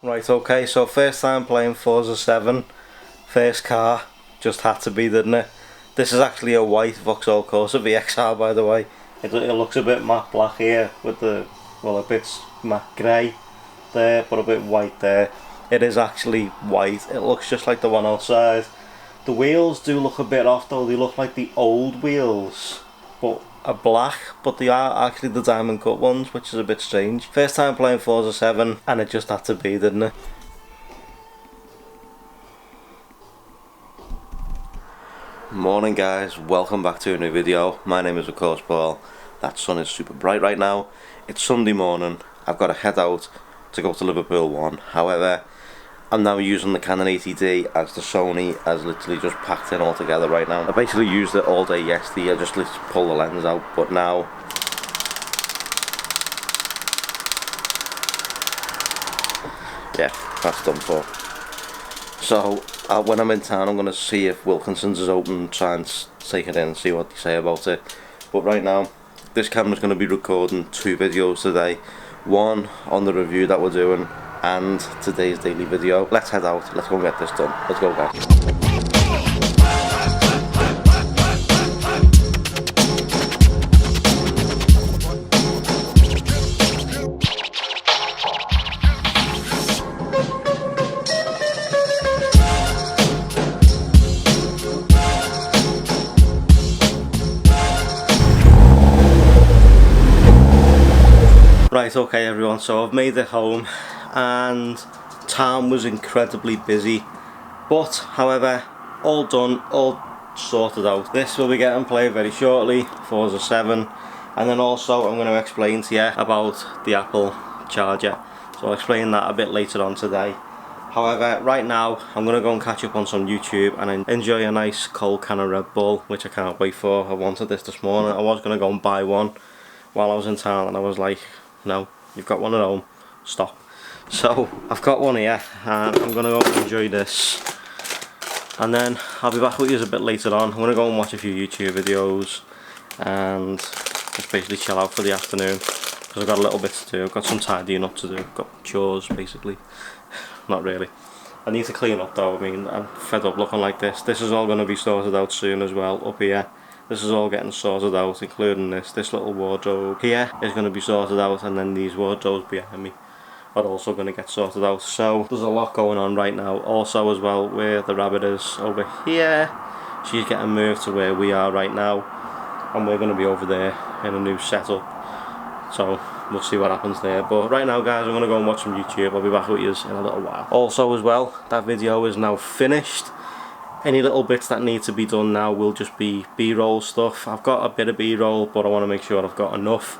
Right, okay, so first time playing Forza 7, first car, just had to be, didn't it? This is actually a white Vauxhall Corsa VXR, by the way. It looks a bit matte black here with the, well, a bit matte grey there, but a bit white there. It is actually white. It looks just like the one outside. The wheels do look a bit off though. They look like the old wheels, but are black, but they are actually the diamond cut ones, which is a bit strange. First time playing Forza 7, and it just had to be, didn't it? Morning guys, welcome back to a new video. My name is of course Paul. That sun is super bright right now. It's Sunday morning. I've got to head out to go to Liverpool 1. However, I'm now using the Canon 80D as the Sony has literally just packed in all together right now. I basically used it all day yesterday. I just literally pulled the lens out, but now yeah, that's done for. So when I'm in town, I'm going to see if Wilkinson's is open, try and take it in and see what they say about it. But right now, this camera's going to be recording 2 videos today. One on the review that we're doing, and today's daily video. Let's head out, let's go and get this done. Let's go guys. Right, okay everyone, so I've made it home and town was incredibly busy, but however, all done, all sorted out. This will be getting played very shortly, Forza 7, and then also I'm going to explain to you about the Apple charger, so I'll explain that a bit later on today. However, right now I'm going to go and catch up on some YouTube and enjoy a nice cold can of Red Bull, which I can't wait for. I wanted this morning. I was going to go and buy one while I was in town and I was like, no, you've got one at home, stop. So I've got one here and I'm going to go and enjoy this, and then I'll be back with you a bit later on. I'm going to go and watch a few YouTube videos and just basically chill out for the afternoon, because I've got a little bit to do. I've got some tidying up to do, I've got chores basically. Not really, I need to clean up though. I mean, I'm fed up looking like this. This is all going to be sorted out soon as well, up here. This is all getting sorted out, including this little wardrobe here is going to be sorted out, and then these wardrobes behind me are also going to get sorted out. So there's a lot going on right now. Also as well, where the rabbit is over here, she's getting moved to where we are right now, and we're going to be over there in a new setup. So we'll see what happens there. But right now guys, I'm going to go and watch some YouTube. I'll be back with you in a little while. Also as well, that video is now finished. Any little bits that need to be done now will just be B-roll stuff. I've got a bit of B-roll, but I want to make sure I've got enough.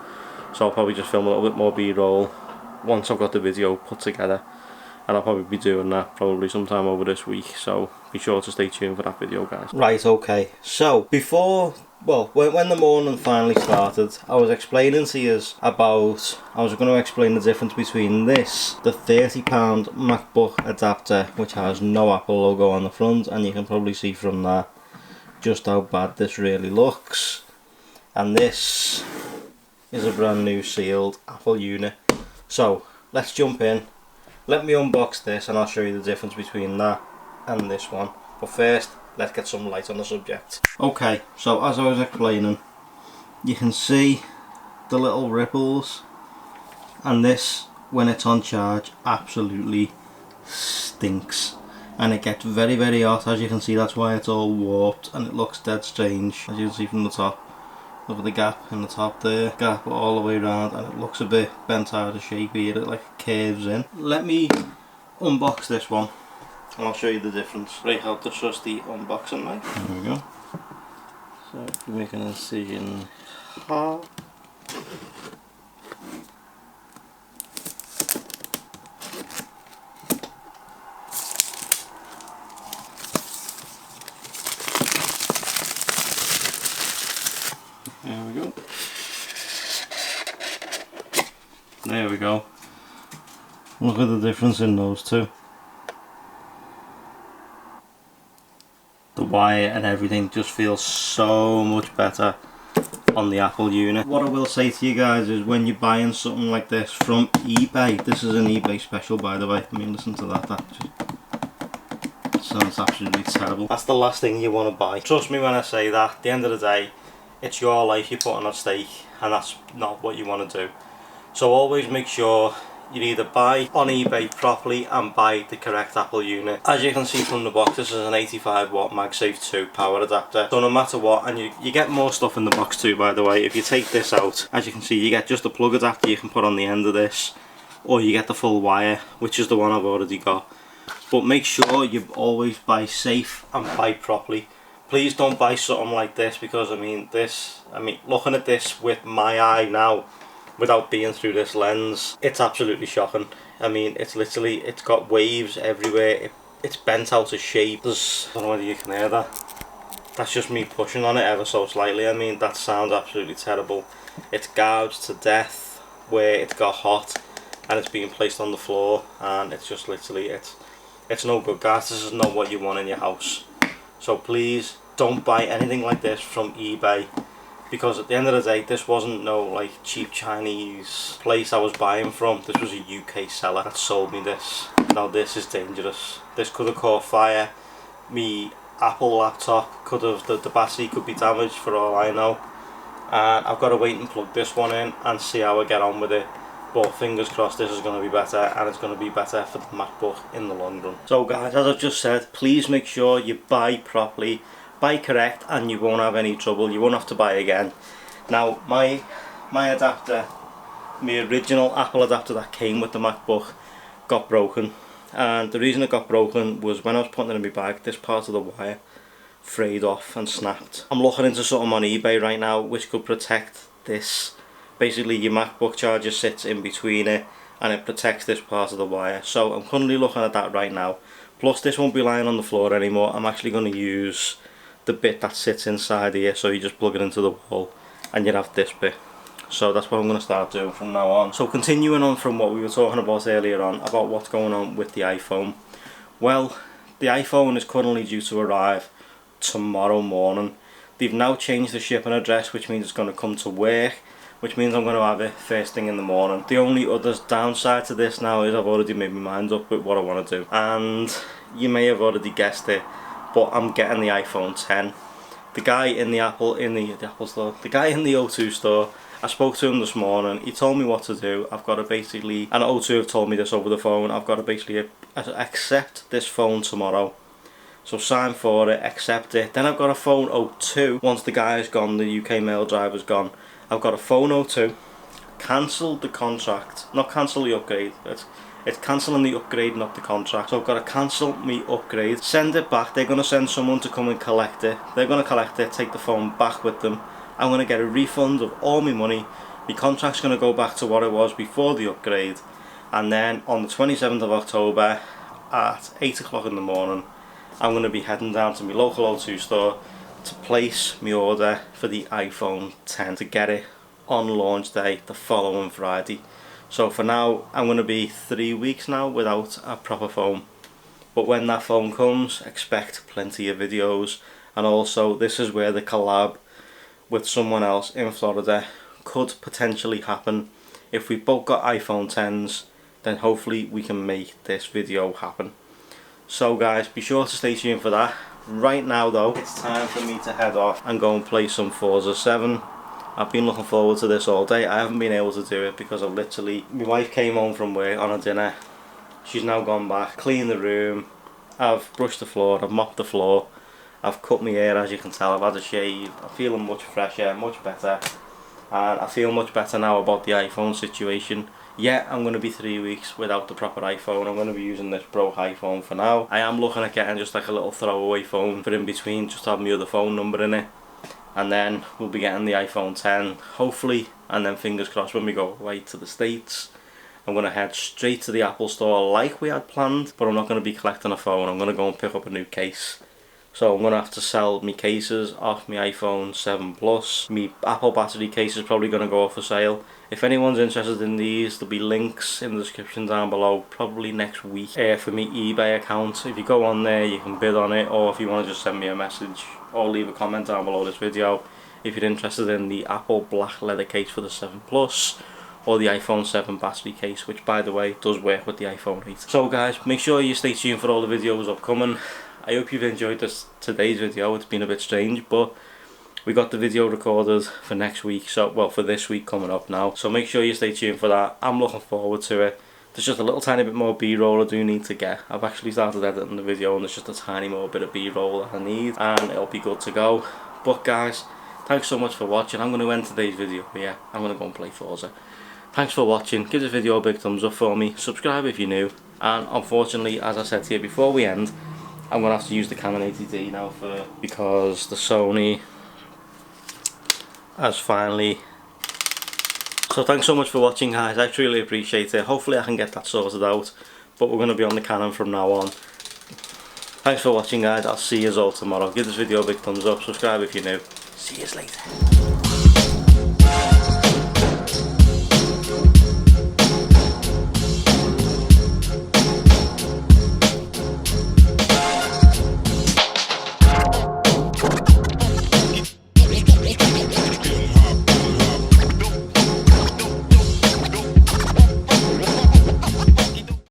So I'll probably just film a little bit more B-roll once I've got the video put together. And I'll probably be doing that probably sometime over this week. So be sure to stay tuned for that video guys. Right, okay. So before, well, when the morning finally started, I was explaining to you about, I was going to explain the difference between this, the £30 MacBook adapter, which has no Apple logo on the front, and you can probably see from that just how bad this really looks, and this is a brand new sealed Apple unit. So let's jump in, let me unbox this and I'll show you the difference between that and this one. But first, let's get some light on the subject. Okay, so as I was explaining, you can see the little ripples, and this, when it's on charge, absolutely stinks, and it gets very hot. As you can see, that's why it's all warped and it looks dead strange, as you can see from the top. Look at the gap in the top there, gap all the way around, and it looks a bit bent out of shape here. It like curves in. Let me unbox this one and I'll show you the difference. Break out the trusty unboxing knife. There we go. So we can incision. There we go. There we go. Look at the difference in those two. The wire and everything just feels so much better on the Apple unit. What I will say to you guys is when you're buying something like this from eBay, this is an eBay special by the way, I mean listen to that, that just sounds absolutely terrible. That's the last thing you want to buy. Trust me when I say that, at the end of the day, it's your life you're putting at stake and that's not what you want to do. So always make sure you either buy on eBay properly and buy the correct Apple unit. As you can see from the box, this is an 85 watt MagSafe 2 power adapter. So no matter what, and you get more stuff in the box too by the way. If you take this out, as you can see, you get just a plug adapter you can put on the end of this, or you get the full wire, which is the one I've already got. But make sure you always buy safe and buy properly. Please don't buy something like this, because I mean looking at this with my eye now, without being through this lens, it's absolutely shocking. I mean, it's literally, it's got waves everywhere, it's bent out of shape. I don't know whether you can hear that. That's just me pushing on it ever so slightly. I mean, that sounds absolutely terrible. It's gouged to death where it got hot and it's being placed on the floor, and it's just literally, it's no good guys. This is not what you want in your house. So please don't buy anything like this from eBay, because at the end of the day, this wasn't no like cheap Chinese place I was buying from. This was a UK seller that sold me this. Now this is dangerous. This could have caught fire. Me Apple laptop could have, the battery could be damaged for all I know. And I've got to wait and plug this one in and see how I get on with it. But fingers crossed this is going to be better, and it's going to be better for the MacBook in the long run. So guys, as I've just said, please make sure you buy properly, buy correct, and you won't have any trouble. You won't have to buy again. Now my adapter, my original Apple adapter that came with the MacBook, got broken, and the reason it got broken was when I was putting it in my bag, this part of the wire frayed off and snapped. I'm looking into something on eBay right now which could protect this. Basically your MacBook charger sits in between it and it protects this part of the wire. So I'm currently looking at that right now. Plus this won't be lying on the floor anymore. I'm actually going to use the bit that sits inside here, so you just plug it into the wall and you have this bit. So that's what I'm going to start doing from now on. So continuing on from what we were talking about earlier on, about what's going on with the iPhone. Well, the iPhone is currently due to arrive tomorrow morning. They've now changed the shipping address, which means it's going to come to work, which means I'm going to have it first thing in the morning. The only other downside to this now is I've already made my mind up with what I want to do, and you may have already guessed it, but I'm getting the iPhone 10. The guy in the Apple store, the guy in the O2 store, I spoke to him this morning. He told me what to do. I've got to basically, and O2 have told me this over the phone, I've got to basically accept this phone tomorrow. So sign for it, accept it. Then I've got a phone O2 once the guy's gone, the UK mail driver's gone. I've got a phone O2, cancel the contract, not cancel the upgrade, it's cancelling the upgrade, not the contract. So I've got to cancel me upgrade, send it back. They're going to send someone to come and collect it. They're going to collect it, take the phone back with them. I'm going to get a refund of all my money. My contract's going to go back to what it was before the upgrade. And then on the 27th of October at 8 o'clock in the morning, I'm going to be heading down to my local O2 store to place my order for the iPhone 10 to get it on launch day the following Friday. So for now I'm going to be 3 weeks now without a proper phone, but when that phone comes, expect plenty of videos. And also this is where the collab with someone else in Florida could potentially happen. If we both got iPhone 10s, then hopefully we can make this video happen. So guys, be sure to stay tuned for that. Right now though, it's time for me to head off and go and play some Forza 7. I've been looking forward to this all day. I haven't been able to do it because I've literally, my wife came home from work on a dinner. She's now gone back, cleaned the room, I've brushed the floor, I've mopped the floor, I've cut my hair, as you can tell, I've had a shave. I'm feeling much fresher, much better, and I feel much better now about the iPhone situation. Yeah, I'm going to be 3 weeks without the proper iPhone. I'm going to be using this broke iPhone for now. I am looking at getting just like a little throwaway phone for in between, just to have my other phone number in it. And then we'll be getting the iPhone 10, hopefully, and then fingers crossed when we go away to the States, I'm going to head straight to the Apple store like we had planned, but I'm not going to be collecting a phone. I'm going to go and pick up a new case. So I'm going to have to sell my cases off my iPhone 7 Plus. My Apple battery case is probably going to go up for sale. If anyone's interested in these, there'll be links in the description down below, probably next week, for my eBay account. If you go on there, you can bid on it, or if you want to just send me a message or leave a comment down below this video, if you're interested in the Apple black leather case for the 7 Plus or the iPhone 7 battery case, which by the way does work with the iPhone 8. So guys, make sure you stay tuned for all the videos upcoming. I hope you've enjoyed today's video. It's been a bit strange, but we got the video recorded for next week, so well, for this week coming up now, so make sure you stay tuned for that. I'm looking forward to it. There's just a little tiny bit more B-roll I do need to get. I've actually started editing the video and there's just a tiny more bit of B-roll that I need and it'll be good to go. But guys, thanks so much for watching. I'm going to end today's video here. I'm going to go and play Forza. Thanks for watching. Give this video a big thumbs up for me. Subscribe if you're new. And unfortunately, as I said to you before we end, I'm going to have to use the Canon 80D now because the Sony has finally... So thanks so much for watching guys, I truly appreciate it. Hopefully I can get that sorted out, but we're going to be on the Canon from now on. Thanks for watching guys, I'll see you all tomorrow. Give this video a big thumbs up, subscribe if you're new. See you later.